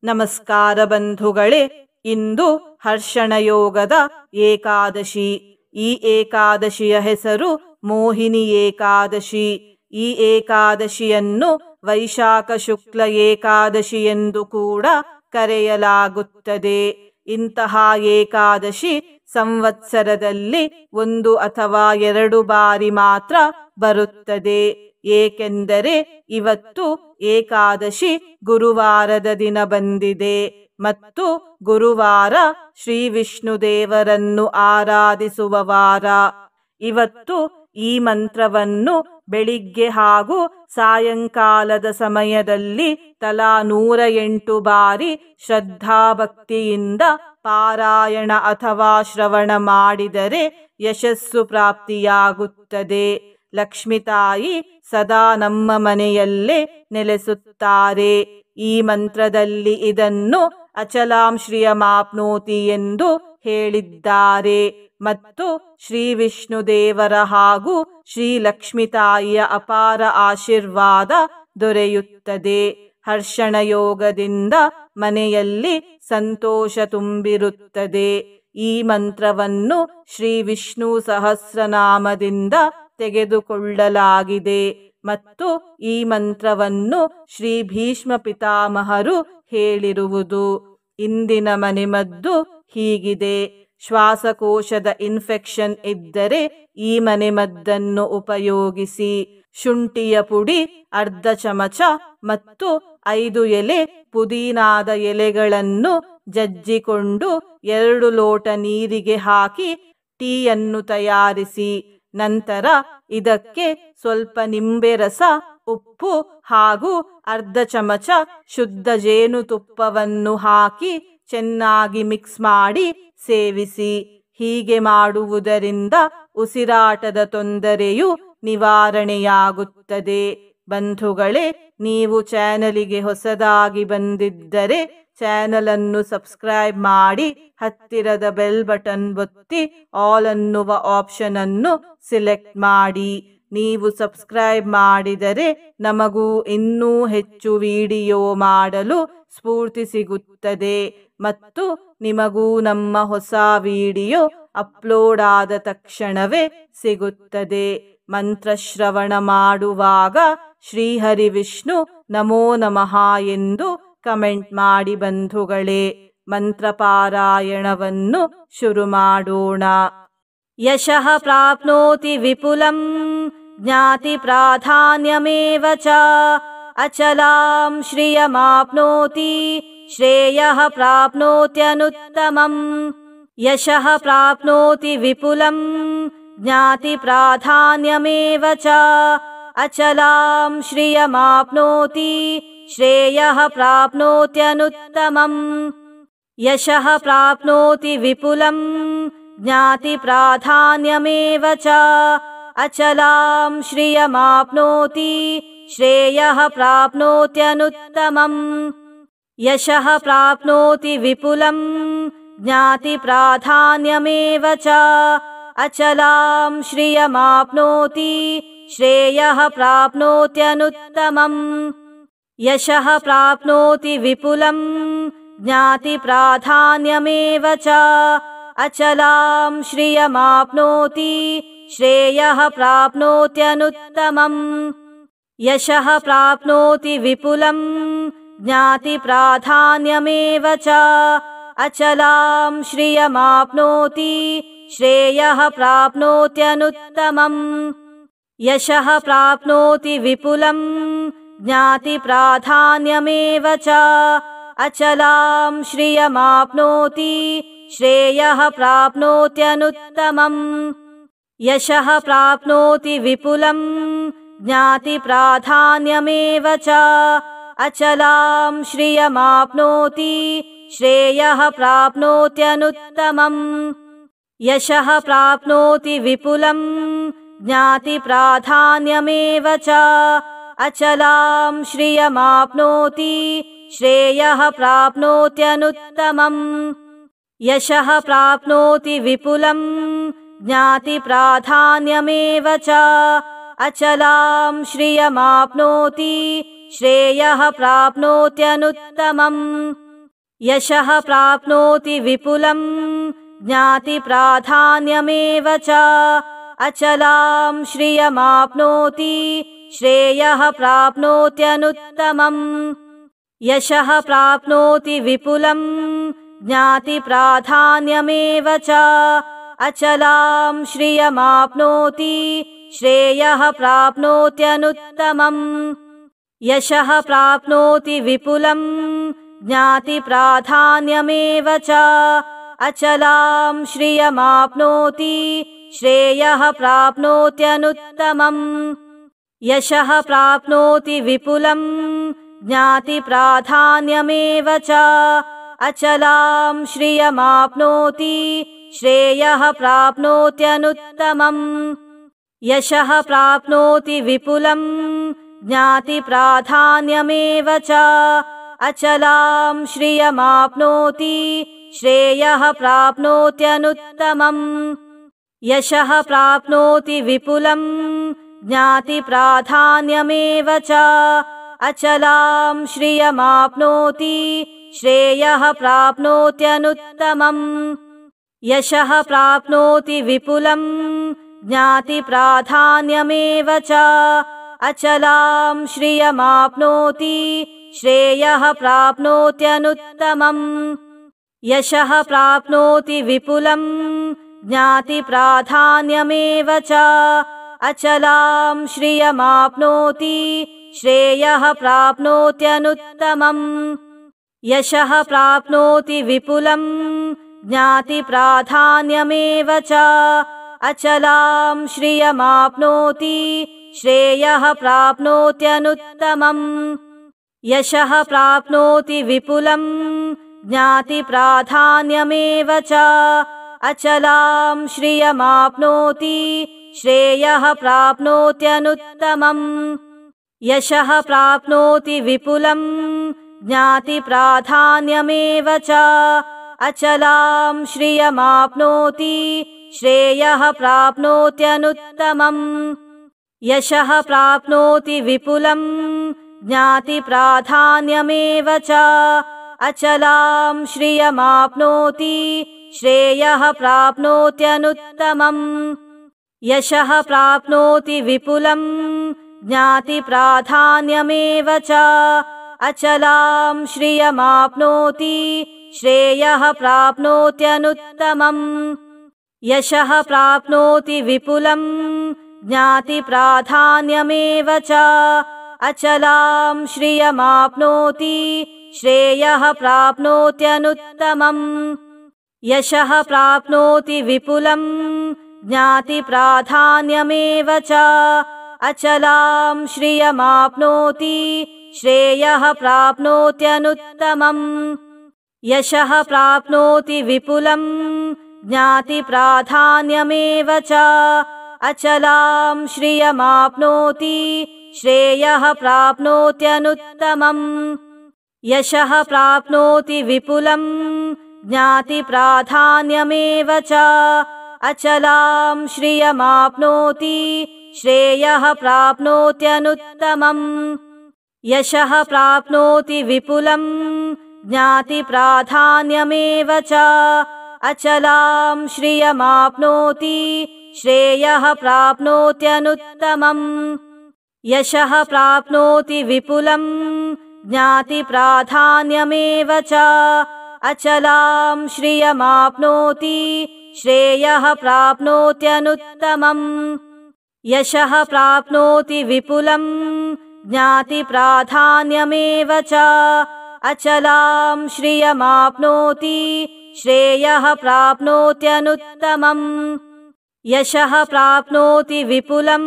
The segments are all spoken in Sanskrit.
ನಮಸ್ಕಾರ ಬಂಧುಗಳೇ. ಇಂದು ಹರ್ಷಣಯೋಗದ ಏಕಾದಶಿ. ಈ ಏಕಾದಶಿಯ ಹೆಸರು ಮೋಹಿನಿ ಏಕಾದಶಿ. ಈ ಏಕಾದಶಿಯನ್ನು ವೈಶಾಖ ಶುಕ್ಲ ಏಕಾದಶಿ ಎಂದು ಕೂಡ ಕರೆಯಲಾಗುತ್ತದೆ. ಇಂತಹ ಏಕಾದಶಿ ಸಂವತ್ಸರದಲ್ಲಿ 1 ಅಥವಾ 2 ಬಾರಿ ಮಾತ್ರ ಬರುತ್ತದೆ. ಏಕೆಂದರೆ ಇವತ್ತು ಏಕಾದಶಿ ಗುರುವಾರದ ದಿನ ಬಂದಿದೆ ಮತ್ತು ಗುರುವಾರ ಶ್ರೀ ವಿಷ್ಣು ದೇವರನ್ನು ಆರಾಧಿಸುವ ವಾರ. ಇವತ್ತು ಈ ಮಂತ್ರವನ್ನು ಬೆಳಿಗ್ಗೆ ಹಾಗೂ ಸಾಯಂಕಾಲದ ಸಮಯದಲ್ಲಿ ತಲಾ 108 ಬಾರಿ ಶ್ರದ್ಧಾಭಕ್ತಿಯಿಂದ ಪಾರಾಯಣ ಅಥವಾ ಶ್ರವಣ ಮಾಡಿದರೆ ಯಶಸ್ಸು ಪ್ರಾಪ್ತಿಯಾಗುತ್ತದೆ. ಲಕ್ಷ್ಮೀ ತಾಯಿ ಸದಾ ನಮ್ಮ ಮನೆಯಲ್ಲೇ ನೆಲೆಸುತ್ತಾರೆ. ಈ ಮಂತ್ರದಲ್ಲಿ ಇದನ್ನು ಅಚಲಾಂ ಶ್ರಿಯಮಾಪ್ನೋತಿ ಎಂದು ಹೇಳಿದ್ದಾರೆ ಮತ್ತು ಶ್ರೀ ವಿಷ್ಣು ದೇವರ ಹಾಗೂ ಶ್ರೀ ಲಕ್ಷ್ಮೀ ತಾಯಿಯ ಅಪಾರ ಆಶೀರ್ವಾದ ದೊರೆಯುತ್ತದೆ. ಹರ್ಷಣಯೋಗದಿಂದ ಮನೆಯಲ್ಲಿ ಸಂತೋಷ ತುಂಬಿರುತ್ತದೆ. ಈ ಮಂತ್ರವನ್ನು ಶ್ರೀ ವಿಷ್ಣು ಸಹಸ್ರನಾಮದಿಂದ ತೆಗೆದುಕೊಳ್ಳಲಾಗಿದೆ ಮತ್ತು ಈ ಮಂತ್ರವನ್ನು ಶ್ರೀ ಭೀಷ್ಮ ಪಿತಾಮಹರು ಹೇಳಿರುವುದು. ಇಂದಿನ ಮನೆಮದ್ದು ಹೀಗಿದೆ. ಶ್ವಾಸಕೋಶದ ಇನ್ಫೆಕ್ಷನ್ ಇದ್ದರೆ ಈ ಮನೆಮದ್ದನ್ನು ಉಪಯೋಗಿಸಿ. ಶುಂಠಿಯ ಪುಡಿ ಅರ್ಧ ಚಮಚ ಮತ್ತು 5 ಎಲೆ ಪುದೀನಾದ ಎಲೆಗಳನ್ನು ಜಜ್ಜಿಕೊಂಡು 2 ಲೋಟ ನೀರಿಗೆ ಹಾಕಿ ಟೀಯನ್ನು ತಯಾರಿಸಿ. ನಂತರ ಇದಕ್ಕೆ ಸ್ವಲ್ಪ ನಿಂಬೆ ರಸ, ಉಪ್ಪು ಹಾಗೂ ಅರ್ಧ ಚಮಚ ಶುದ್ಧ ಜೇನುತುಪ್ಪವನ್ನು ಹಾಕಿ ಚೆನ್ನಾಗಿ ಮಿಕ್ಸ್ ಮಾಡಿ ಸೇವಿಸಿ. ಹೀಗೆ ಮಾಡುವುದರಿಂದ ಉಸಿರಾಟದ ತೊಂದರೆಯು ನಿವಾರಣೆಯಾಗುತ್ತದೆ. ಬಂಧುಗಳೇ, ನೀವು ಚಾನಲಿಗೆ ಹೊಸದಾಗಿ ಬಂದಿದ್ದರೆ ಚಾನಲ್ ಅನ್ನು ಸಬ್ಸ್ಕ್ರೈಬ್ ಮಾಡಿ ಹತ್ತಿರದ ಬೆಲ್ ಬಟನ್ ಒತ್ತಿ ಆಲ್ ಅನ್ನುವ ಆಪ್ಷನ್ ಅನ್ನು ಸಿಲೆಕ್ಟ್ ಮಾಡಿ. ನೀವು ಸಬ್ಸ್ಕ್ರೈಬ್ ಮಾಡಿದರೆ ನಮಗೂ ಇನ್ನೂ ಹೆಚ್ಚು ವಿಡಿಯೋ ಮಾಡಲು ಸ್ಫೂರ್ತಿ ಸಿಗುತ್ತದೆ ಮತ್ತು ನಿಮಗೂ ನಮ್ಮ ಹೊಸ ವಿಡಿಯೋ ಅಪ್ಲೋಡ್ ಆದ ತಕ್ಷಣವೇ ಸಿಗುತ್ತದೆ. ಮಂತ್ರಶ್ರವಣ ಮಾಡುವಾಗ ಶ್ರೀಹರಿ ವಿಷ್ಣು ನಮೋ ನಮಃ ಎಂದು ಕಮೆಂಟ್ ಮಾಡಿ ಬಂಧುಗಳೇ. ಮಂತ್ರಪಾರಾಯಣವನ್ನು ಶುರು ಮಾಡೋಣ. ಯಶಃ ಪ್ರಾಪ್ನೋತಿ ವಿಪುಲಂ ಜ್ಞಾತಿ ಪ್ರಾಧಾನ್ಯಮೇವ ಚ ಅಚಲಾಂ ಶ್ರಿಯಮಾಪ್ನೋತಿ ಶ್ರೇಯಃ ಪ್ರಾಪ್ನೋತ್ಯನುತ್ತಮಂ. ಯಶಃ ಪ್ರಾಪ್ನೋತಿ ವಿಪುಲಂ ಜ್ಞಾತಿ ಪ್ರಾಧಾನ್ಯಮೇವ ಚ ಅಚಲಾಂ ಶ್ರಿಯಮಾಪ್ನೋತಿ ಶ್ರೇಯಃ ಪ್ರಾಪ್ನೋತ್ಯನುತ್ತಮಂ. ಯಶಃ ಪ್ರಾಪ್ನೋತಿ ವಿಪುಲಂ ಜ್ಞಾತಿ ಪ್ರಾಧಾನ್ಯಮೇವ ಚ ಅಚಲಾಂ ಶ್ರಿಯಮಾಪ್ನೋತಿ ಶ್ರೇಯಃ ಪ್ರಾಪ್ನೋತ್ಯನುತ್ತಮಂ. ಯಶಃ ಪ್ರಾಪ್ನೋತಿ ವಿಪುಲಂ ಜ್ಞಾತಿ ಪ್ರಾಧಾನ್ಯಮೇವ ಚ ಅಚಲಾಂ ಶ್ರಿಯಮಾಪ್ನೋತಿ ಶ್ರೇಯಃ ಪ್ರಾಪ್ನೋತ್ಯನುತ್ತಮಂ. ಯಶಃ ಪ್ರಾಪ್ನೋತಿ ವಿಪುಲಂ ಜ್ಞಾತಿ ಪ್ರಾಧಾನ್ಯಮೇವ ಚ ಅಚಲಾಂ ಶ್ರಿಯಮಾಪ್ನೋತಿ ಶ್ರೇಯಃ ಪ್ರಾಪ್ನೋತ್ಯನುತ್ತಮಂ. ಯಶಃ ಪ್ರಾಪ್ನೋತಿ ವಿಪುಲಂ ಜ್ಞಾತಿ ಪ್ರಾಧಾನ್ಯಮೇವ ಚ ಅಚಲಾಂ ಶ್ರಿಯಮಾಪ್ನೋತಿ ಶ್ರೇಯಃ ಪ್ರಾಪ್ನೋತ್ಯನುತ್ತಮಂ. ಯಶಃ ಪ್ರಾಪ್ನೋತಿ ವಿಪುಲಂ ಜ್ಞಾತಿ ಪ್ರಾಧಾನ್ಯಮೇವ ಚ ಅಚಲಾಂ ಶ್ರಿಯಮಾಪ್ನೋತಿ ಶ್ರೇಯಃ ಪ್ರಾಪ್ನೋತ್ಯನುತ್ತಮಂ. ಯಶಃ ಪ್ರಾಪ್ನೋತಿ ವಿಪುಲಂ ಜ್ಞಾತಿ ಪ್ರಾಧಾನ್ಯಮೇವ ಚ ಅಚಲಾಂ ಶ್ರಿಯಮಾಪ್ನೋತಿ ಶ್ರೇಯಃ ಪ್ರಾಪ್ನೋತ್ಯನುತ್ತಮಂ. ಯಶಃ ಪ್ರಾಪ್ನೋತಿ ವಿಪುಲಂ ಜ್ಞಾತಿ ಪ್ರಾಧಾನ್ಯಮೇವ ಚ ಅಚಲಾಂ ಶ್ರಿಯಮಾಪ್ನೋತಿ ಶ್ರೇಯಃ ಪ್ರಾಪ್ನೋತ್ಯನುತ್ತಮಂ. ಯಶಃ ಪ್ರಾಪ್ನೋತಿ ವಿಪುಲಂ ಜ್ಞಾತಿ ಪ್ರಾಧಾನ್ಯಮೇವ ಚ ಅಚಲಾಂ ಶ್ರಿಯಮಾಪ್ನೋತಿ ಶ್ರೇಯಃ ಪ್ರಾಪ್ನೋತ್ಯನುತ್ತಮಂ. यशः प्राप्नोति विपुलं ज्ञातिप्राधान्यमेव च अचलां श्रियमाप्नोति श्रेयः प्राप्नोत्यनुत्तमम् यशः प्राप्नोति विपुलं ज्ञातिप्राधान्यमेव च अचलां श्रियमाप्नोति श्रेयः प्राप्नोत्यनुत्तमम् यशः प्राप्नोति विपुलं ज्ञातिप्राधान्यमेव च अचलां श्रियमाप्नोति श्रेयः प्राप्नोत्यनुत्तमम् यशः प्राप्नोति विपुलं ज्ञातिप्राधान्यमेव च अचलां श्रियमाप्नोति श्रेयः प्राप्नोत्यनुत्तमम् यशः प्राप्नोति विपुलं ज्ञातिप्राधान्यमेव च अचलां श्रियमाप्नोति श्रेयः प्राप्नोत्यनुत्तमम् यशः प्राप्नोति विपुलं ज्ञातिप्राधान्यमेव च अचलां श्रियमाप्नोति श्रेयः प्राप्नोत्यनुत्तमम् यशः प्राप्नोति विपुलं ज्ञातिप्राधान्यमेव च अचलां श्रियमाप्नोति श्रेयः प्राप्नोत्यनुत्तमम् यशः प्राप्नोति विपुलं ज्ञातिप्राधान्यमेव च अचलां श्रियमाप्नोति श्रेयः प्राप्नोत्यनुत्तमम् यशः प्राप्नोति विपुलं ज्ञातिप्राधान्यमेव च अचलां श्रियमाप्नोति श्रेयः प्राप्नोत्यनुत्तमम् यशः प्राप्नोति विपुलं ज्ञातिप्राधान्यमेव च अचलां श्रियमाप्नोति श्रेयः प्राप्नोत्यनुत्तमम् यशः प्राप्नोति विपुलं ज्ञातिप्राधान्यमेव च अचलां श्रियमाप्नोति श्रेयः प्राप्नोत्यनुत्तमम् यशः प्राप्नोति विपुलं ज्ञातिप्राधान्यमेव च अचलां श्रियमाप्नोति श्रेयः प्राप्नोत्यनुत्तमम् यशः प्राप्नोति विपुलं ज्ञातिप्राधान्यमेव च अचलां श्रियमाप्नोति श्रेयः प्राप्नोत्यनुत्तमम् यशः प्राप्नोति विपुलं ज्ञातिप्राधान्यमेव च अचलां श्रियमाप्नोति श्रेयः प्राप्नोत्यनुत्तमम् यशः प्राप्नोति विपुलं ज्ञातिप्राधान्यमेव च अचलां श्रियमाप्नोति श्रेयः प्राप्नोत्यनुत्तमम् यशः प्राप्नोति विपुलं ज्ञातिप्राधान्यमेव च अचलां श्रियमाप्नोति श्रेयः प्राप्नोत्यनुत्तमम् यशः प्राप्नोति विपुलं ज्ञातिप्राधान्यमेव च अचलां श्रियमाप्नोति श्रेयः प्राप्नोत्यनुत्तमम् यशः प्राप्नोति विपुलं ज्ञातिप्राधान्यमेव च अचलां श्रियमाप्नोति श्रेयः प्राप्नोत्यनुत्तमम् यशः प्राप्नोति विपुलं ज्ञातिप्राधान्यमेव च अचलां श्रियमाप्नोति श्रेयः प्राप्नोत्यनुत्तमम् यशः प्राप्नोति विपुलं ज्ञातिप्राधान्यमेव च अचलां श्रियमाप्नोति श्रेयः प्राप्नोत्यनुत्तमम् यशः प्राप्नोति विपुलं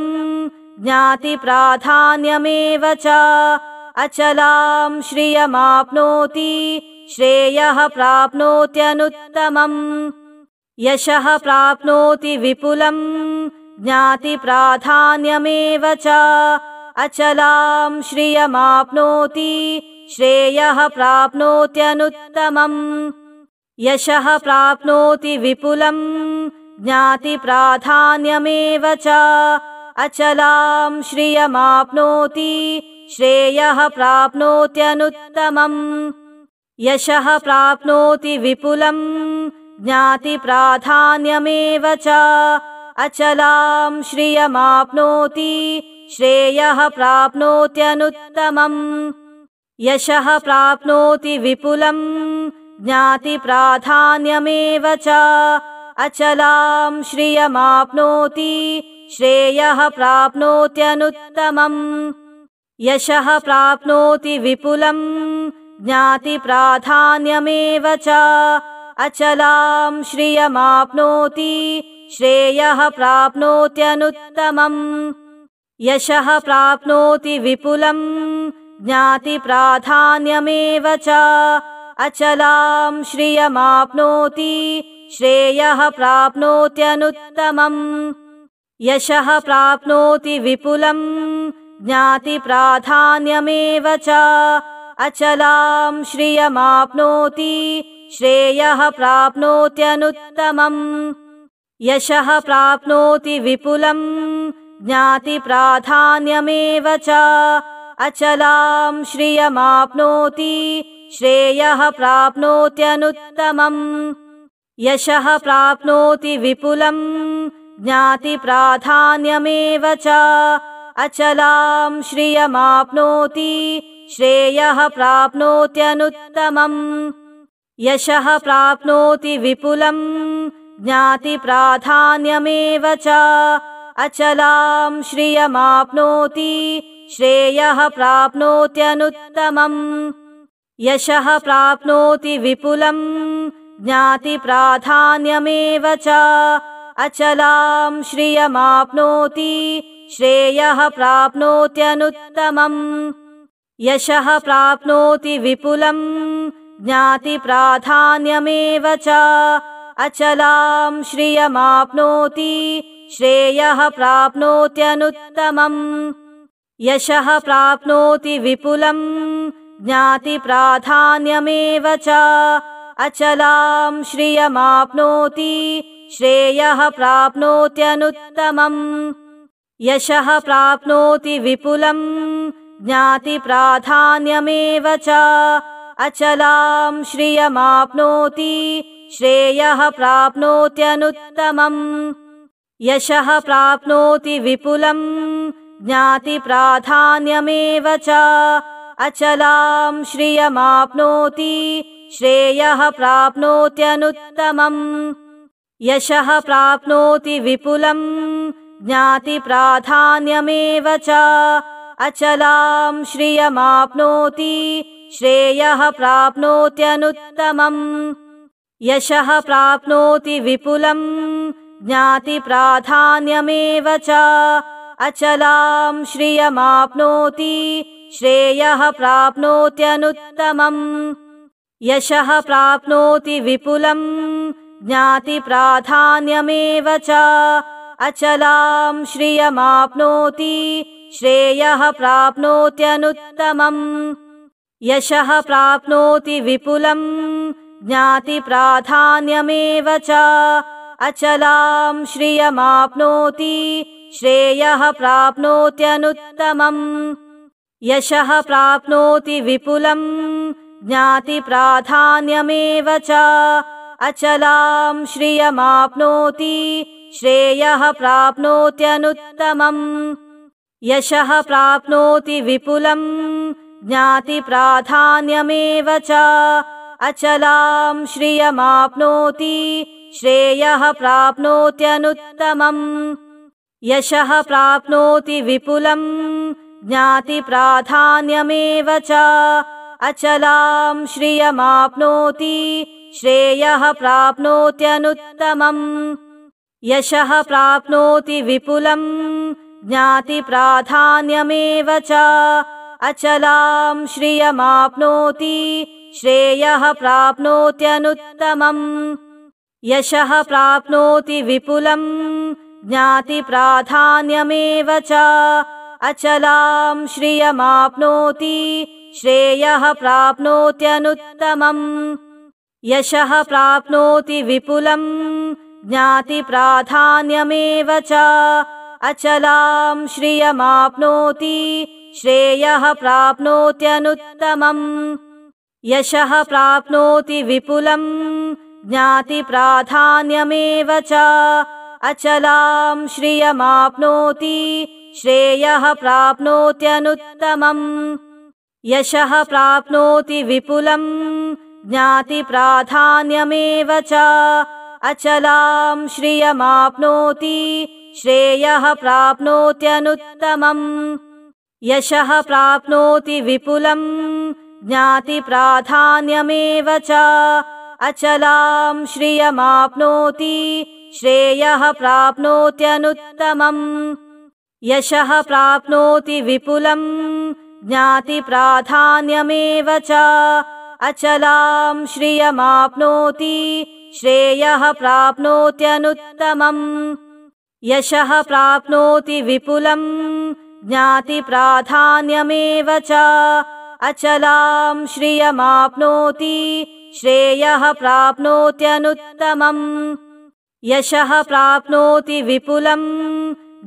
ज्ञातिप्राधान्यमेव च अचलां श्रियमाप्नोति श्रेयः प्राप्नोत्यनुत्तमम् यशः प्राप्नोति विपुलं ज्ञातिप्राधान्यमेव च अचलां श्रियमाप्नोति श्रेयः प्राप्नोत्यनुत्तमम् यशः प्राप्नोति विपुलं ज्ञातिप्राधान्यमेव च अचलां श्रियमाप्नोति श्रेयः प्राप्नोत्यनुत्तमम् यशः प्राप्नोति विपुलं ज्ञातिप्राधान्यमेव च अचलां श्रियमाप्नोति श्रेयः प्राप्नोत्यनुत्तमम् यशः प्राप्नोति विपुलं ज्ञातिप्राधान्यमेव च अचलां श्रियमाप्नोति श्रेयः प्राप्नोत्यनुत्तमम् यशः प्राप्नोति विपुलं ज्ञातिप्राधान्यमेव च अचलां श्रियमाप्नोति श्रेयः प्राप्नोत्यनुत्तमम् यशः प्राप्नोति विपुलं ज्ञातिप्राधान्यमेव च अचलां श्रियमाप्नोति श्रेयः प्राप्नोत्यनुत्तमम् यशः प्राप्नोति विपुलं ज्ञातिप्राधान्यमेव च अचलां श्रियमाप्नोति श्रेयः प्राप्नोत्यनुत्तमम् यशः प्राप्नोति विपुलं ज्ञातिप्राधान्यमेव च अचलां श्रियमाप्नोति श्रेयः प्राप्नोत्यनुत्तमम् यशः प्राप्नोति विपुलं ज्ञातिप्राधान्यमेव च अचलां श्रियमाप्नोति श्रेयः प्राप्नोत्यनुत्तमम् यशः प्राप्नोति विपुलं ज्ञातिप्राधान्यमेव च अचलां श्रियमाप्नोति श्रेयः प्राप्नोत्यनुत्तमम् यशः प्राप्नोति विपुलं ज्ञातिप्राधान्यमेव च अचलां श्रियमाप्नोति श्रेयः प्राप्नोत्यनुत्तमम् यशः प्राप्नोति विपुलं ज्ञातिप्राधान्यमेव च अचलां श्रियमाप्नोति श्रेयः प्राप्नोत्यनुत्तमम् यशः प्राप्नोति विपुलं ज्ञातिप्राधान्यमेव च अचलां श्रियमाप्नोति श्रेयः प्राप्नोत्यनुत्तमम् यशः प्राप्नोति विपुलं ज्ञातिप्राधान्यमेव च अचलां श्रियमाप्नोति श्रेयः प्राप्नोत्यनुत्तमम् यशः प्राप्नोति विपुलं ज्ञातिप्राधान्यमेव च अचलां श्रियमाप्नोति श्रेयः प्राप्नोत्यनुत्तमम् यशः प्राप्नोति विपुलं ज्ञातिप्राधान्यमेव च अचलां श्रियमाप्नोति श्रेयः प्राप्नोत्यनुत्तमम् यशः प्राप्नोति विपुलं ज्ञातिप्राधान्यमेव च अचलां श्रियमाप्नोति श्रेयः प्राप्नोत्यनुत्तमम् यशः प्राप्नोति विपुलं ज्ञातिप्राधान्यमेव च अचलां श्रियमाप्नोति श्रेयः प्राप्नोत्यनुत्तमम् यशः प्राप्नोति विपुलं ज्ञातिप्राधान्यमेव च अचलां श्रियमाप्नोति श्रेयः प्राप्नोत्यनुत्तमम् यशः प्राप्नोति विपुलं ज्ञातिप्राधान्यमेव च अचलां श्रियमाप्नोति श्रेयः प्राप्नोत्यनुत्तमम् यशः प्राप्नोति विपुलं ज्ञातिप्राधान्यमेव च अचलां श्रियमाप्नोति श्रेयः प्राप्नोत्यनुत्तमम् यशः प्राप्नोति विपुलं ज्ञातिप्राधान्यमेव च अचलां श्रियमाप्नोति श्रेयः प्राप्नोत्यनुत्तमम् यशः प्राप्नोति विपुलं ज्ञातिप्राधान्यमेव च अचलां श्रियमाप्नोति श्रेयः प्राप्नोत्यनुत्तमम् यशः प्राप्नोति विपुलं ज्ञातिप्राधान्यमेव च अचलां श्रियमाप्नोति श्रेयः प्राप्नोत्यनुत्तमम् यशः प्राप्नोति विपुलं ज्ञातिप्राधान्यमेव च अचलां श्रियमाप्नोति श्रेयः प्राप्नोत्यनुत्तमम् यशः प्राप्नोति विपुलं ज्ञातिप्राधान्यमेव च अचलां श्रियमाप्नोति श्रेयः प्राप्नोत्यनुत्तमम् यशः प्राप्नोति विपुलं ज्ञातिप्राधान्यमेव च अचलां श्रियमाप्नोति श्रेयः प्राप्नोत्यनुत्तमम् यशः प्राप्नोति विपुलं ज्ञातिप्राधान्यमेव च अचलां श्रियमाप्नोति श्रेयः प्राप्नोत्यनुत्तमम् यशः प्राप्नोति विपुलं ज्ञातिप्राधान्यमेव च अचलां श्रियमाप्नोति श्रेयः प्राप्नोत्यनुत्तमम् यशः प्राप्नोति विपुलं ज्ञातिप्राधान्यमेव च अचलां श्रियमाप्नोति श्रेयः प्राप्नोत्यनुत्तमम् यशः प्राप्नोति विपुलं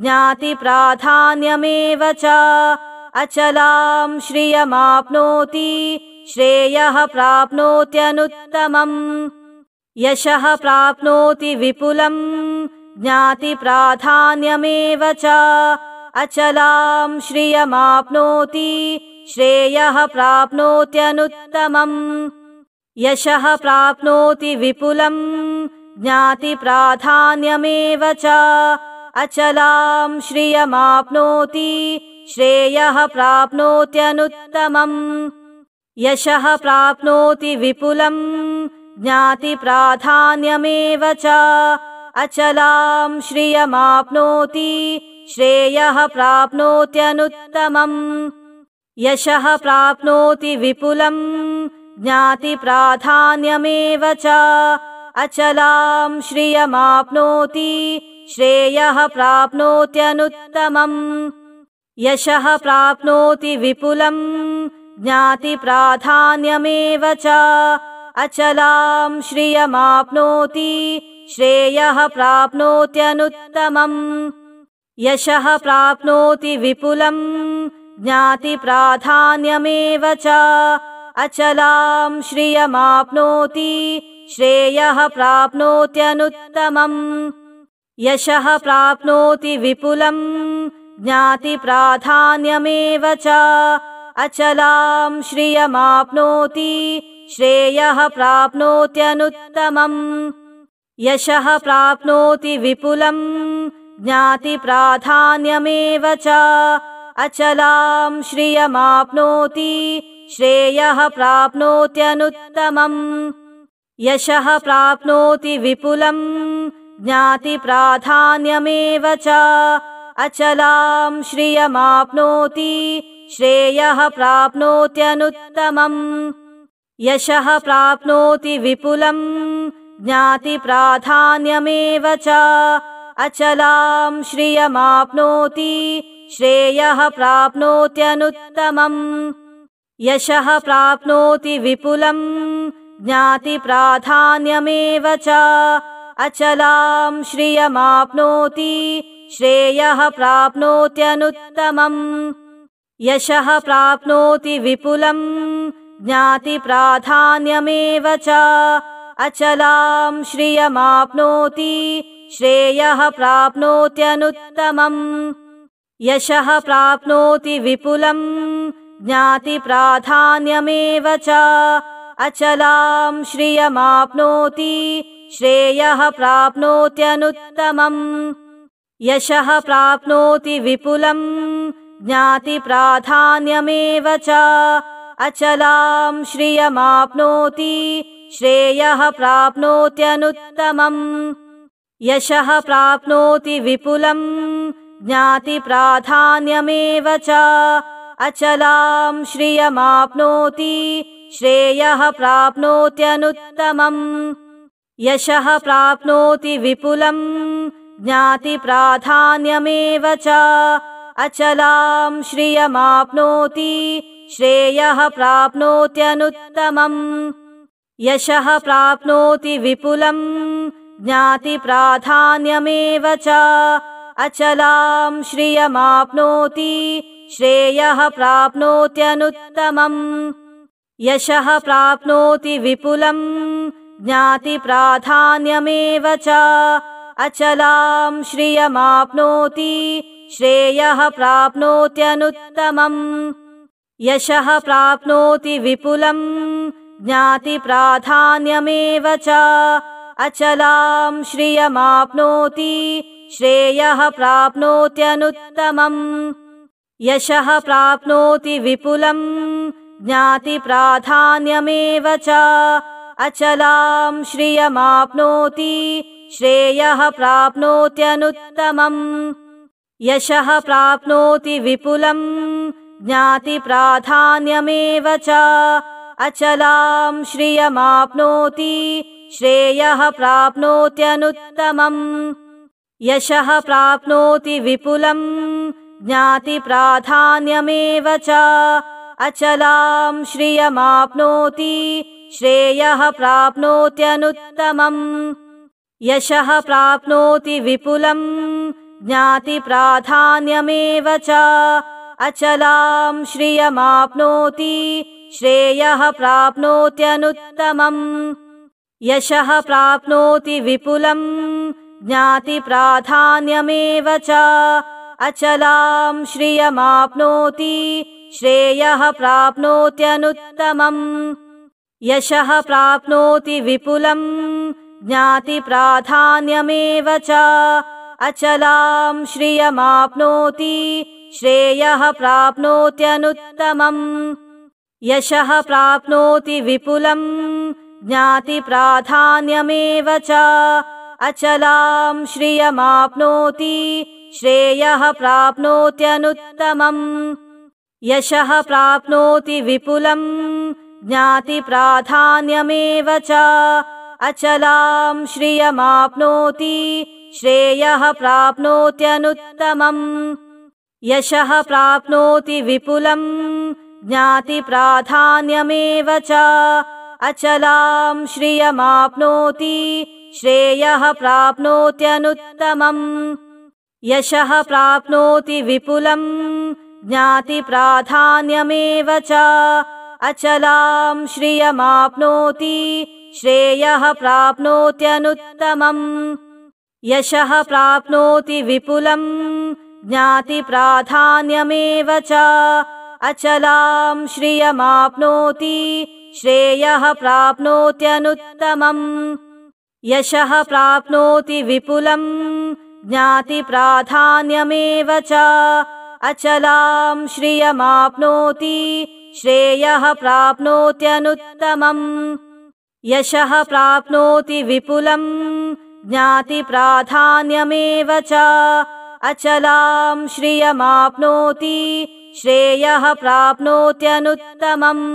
ज्ञातिप्राधान्यमेव च अचलां श्रियमाप्नोति श्रेयः प्राप्नोत्यनुत्तमम् यशः प्राप्नोति विपुलं ज्ञातिप्राधान्यमेव च अचलां श्रियमाप्नोति श्रेयः प्राप्नोत्यनुत्तमम् यशः प्राप्नोति विपुलं ज्ञातिप्राधान्यमेव च अचलां श्रियमाप्नोति श्रेयः प्राप्नोत्यनुत्तमम् यशः प्राप्नोति विपुलं ज्ञातिप्राधान्यमेव च अचलां श्रियमाप्नोति श्रेयः प्राप्नोत्यनुत्तमम् यशः प्राप्नोति विपुलं ज्ञातिप्राधान्यमेव च अचलां श्रियमाप्नोति श्रेयः प्राप्नोत्यनुत्तमम् यशः प्राप्नोति विपुलं ज्ञातिप्राधान्यमेव च अचलां श्रियमाप्नोति श्रेयः प्राप्नोत्यनुत्तमम् यशः प्राप्नोति विपुलं ज्ञातिप्राधान्यमेव च अचलां श्रियमाप्नोति श्रेयः प्राप्नोत्यनुत्तमम् यशः प्राप्नोति विपुलं ज्ञातिप्राधान्यमेव च अचलां श्रियमाप्नोति श्रेयः प्राप्नोत्यनुत्तमम् यशः प्राप्नोति विपुलं ज्ञातिप्राधान्यमेव च अचलां श्रियमाप्नोति श्रेयः प्राप्नोत्यनुत्तमम् यशः प्राप्नोति विपुलं ज्ञातिप्राधान्यमेव च अचलां श्रियमाप्नोति श्रेयः प्राप्नोत्यनुत्तमम् यशः प्राप्नोति विपुलं ज्ञातिप्राधान्यमेव च अचलां श्रियमाप्नोति श्रेयः प्राप्नोत्यनुत्तमम् यशः प्राप्नोति विपुलं ज्ञातिप्राधान्यमेव च अचलां श्रियमाप्नोति श्रेयः प्राप्नोत्यनुत्तमम् यशः प्राप्नोति विपुलं ज्ञातिप्राधान्यमेव च अचलां श्रियमाप्नोति श्रेयः प्राप्नोत्यनुत्तमम् यशः प्राप्नोति विपुलं ज्ञातिप्राधान्यमेव च अचलां श्रियमाप्नोति श्रेयः प्राप्नोत्यनुत्तमम् यशः प्राप्नोति विपुलं ज्ञातिप्राधान्यमेव च अचलां श्रियमाप्नोति श्रेयः प्राप्नोत्यनुत्तमम् यशः प्राप्नोति विपुलं ज्ञातिप्राधान्यमेव च अचलां श्रियमाप्नोति श्रेयः प्राप्नोत्यनुत्तमम् यशः प्राप्नोति विपुलं ज्ञातिप्राधान्यमेव च अचलां श्रियमाप्नोति श्रेयः प्राप्नोत्यनुत्तमम् यशः प्राप्नोति विपुलं ज्ञातिप्राधान्यमेव च अचलां श्रियमाप्नोति श्रेयः प्राप्नोत्यनुत्तमम् यशः प्राप्नोति विपुलं ज्ञातिप्राधान्यमेव च अचलां श्रियमाप्नोति श्रेयः प्राप्नोत्यनुत्तमम् यशः प्राप्नोति विपुलं ज्ञातिप्राधान्यमेव च अचलां श्रियमाप्नोति श्रेयः प्राप्नोत्यनुत्तमम् यशः प्राप्नोति विपुलं ज्ञातिप्राधान्यमेव च अचलां श्रियमाप्नोति श्रेयः प्राप्नोत्यनुत्तमम् यशः प्राप्नोति विपुलं ज्ञातिप्राधान्यमेव च अचलां श्रियमाप्नोति श्रेयः प्राप्नोत्यनुत्तमम् यशः प्राप्नोति विपुलं ज्ञातिप्राधान्यमेव च अचलां श्रियमाप्नोति श्रेयः प्राप्नोत्यनुत्तमम् यशः प्राप्नोति विपुलं ज्ञातिप्राधान्यमेव च अचलां श्रियमाप्नोति श्रेयः प्राप्नोत्यनुत्तमम् यशः प्राप्नोति विपुलं ज्ञातिप्राधान्यमेव च अचलां श्रियमाप्नोति श्रेयः प्राप्नोत्यनुत्तमम् यशः प्राप्नोति विपुलं ज्ञातिप्राधान्यमेव च अचलां श्रियमाप्नोति श्रेयः प्राप्नोत्यनुत्तमम् यशः प्राप्नोति विपुलं ज्ञातिप्राधान्यमेव च अचलां श्रियमाप्नोति श्रेयः प्राप्नोत्यनुत्तमम् यशः प्राप्नोति विपुलं ज्ञातिप्राधान्यमेव च अचलां श्रियमाप्नोति श्रेयः प्राप्नोत्यनुत्तमम् यशः प्राप्नोति विपुलं ज्ञातिप्राधान्यमेव च अचलां श्रियमाप्नोति श्रेयः प्राप्नोत्यनुत्तमम् यशः प्राप्नोति विपुलं ज्ञातिप्राधान्यमेव च अचलां श्रियमाप्नोति श्रेयः प्राप्नोत्यनुत्तमम् यशः प्राप्नोति विपुलं ज्ञातिप्राधान्यमेव च अचलां श्रियमाप्नोति श्रेयः प्राप्नोत्यनुत्तमम् यशः प्राप्नोति विपुलं ज्ञातिप्राधान्यमेव च अचलां श्रियमाप्नोति श्रेयः प्राप्नोत्यनुत्तमम् यशः प्राप्नोति विपुलं ज्ञातिप्राधान्यमेव च अचलां श्रियमाप्नोति श्रेयः प्राप्नोत्यनुत्तमम्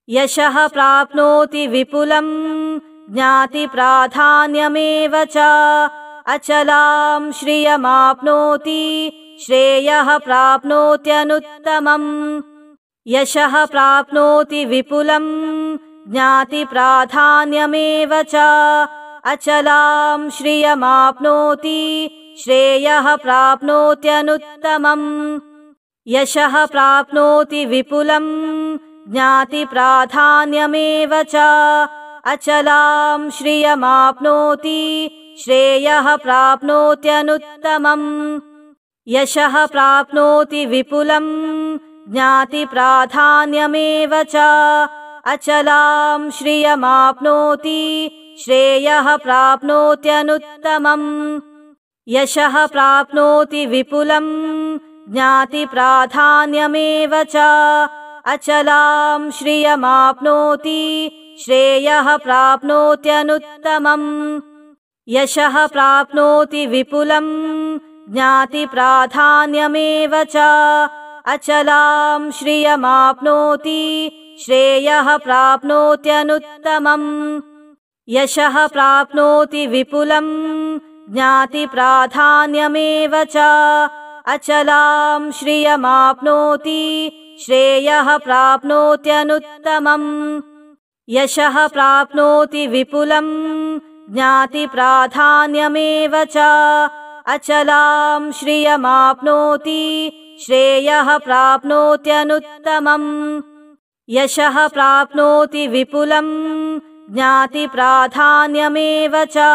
यशः प्राप्नोति विपुलं ज्ञातिप्राधान्यमेव च अचलां श्रियमाप्नोति श्रेयः प्राप्नोत्यनुत्तमम् यशः प्राप्नोति विपुलं ज्ञातिप्राधान्यमेव च अचलां श्रियमाप्नोति श्रेयः प्राप्नोत्यनुत्तमम् यशः प्राप्नोति विपुलं ज्ञातिप्राधान्यमेव च अचलां श्रियमाप्नोति श्रेयः प्राप्नोत्यनुत्तमम् यशः प्राप्नोति विपुलं ज्ञातिप्राधान्यमेव च अचलां श्रियमाप्नोति श्रेयः प्राप्नोत्यनुत्तमम् यशः प्राप्नोति विपुलं ज्ञातिप्राधान्यमेव च अचलां श्रियमाप्नोति श्रेयः प्राप्नोत्यनुत्तमम् यशः प्राप्नोति विपुलं ज्ञातिप्राधान्यमेव च अचलां श्रियमाप्नोति श्रेयः प्राप्नोत्यनुत्तमम् यशः प्राप्नोति विपुलं ज्ञातिप्राधान्यमेव च अचलां श्रियमाप्नोति श्रेयः प्राप्नोत्यनुत्तमम् यशः प्राप्नोति विपुलं ज्ञातिप्राधान्यमेव च अचलां श्रियमाप्नोति श्रेयः प्राप्नोत्यनुत्तमम् यशः प्राप्नोति विपुलं ज्ञातिप्राधान्यमेव च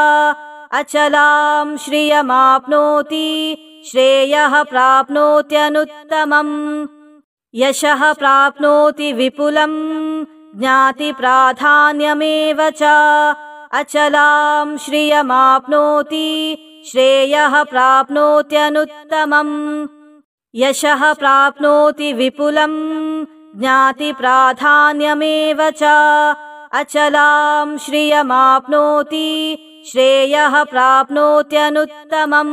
अचलां श्रियमाप्नोति श्रेयः प्राप्नोत्यनुत्तमम् यशः प्राप्नोति विपुलं ज्ञातिप्राधान्यमेव च अचलां श्रियमाप्नोति श्रेयः प्राप्नोत्यनुत्तमम् यशः प्राप्नोति विपुलं ज्ञातिप्राधान्यमेव च अचलां श्रियमाप्नोति श्रेयः प्राप्नोत्यनुत्तमम्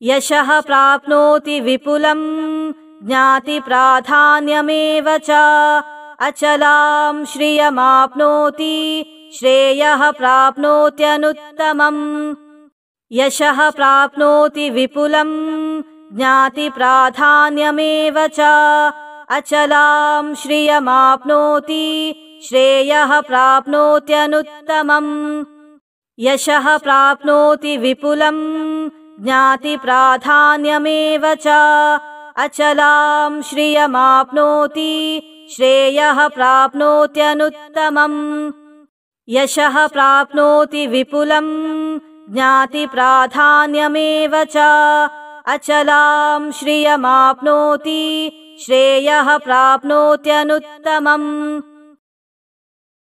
यशः प्राप्नोति विपुलं ज्ञातिप्राधान्यमेव च अचलां श्रियमाप्नोति श्रेयः प्राप्नोत्यनुत्तमम् यशः प्राप्नोति विपुलं ज्ञातिप्राधान्यमेव च अचलां श्रियमाप्नोति श्रेयः प्राप्नोत्यनुत्तमम् यशः प्राप्नोति विपुलं ज्ञातिप्राधान्यमेव च अचलां श्रियमाप्नोति श्रेयः प्राप्नोत्यनुत्तमम् यशः प्राप्नोति विपुलं ज्ञातिप्राधान्यमेव च अचलां श्रियमाप्नोति श्रेयः प्राप्नोत्यनुत्तमम्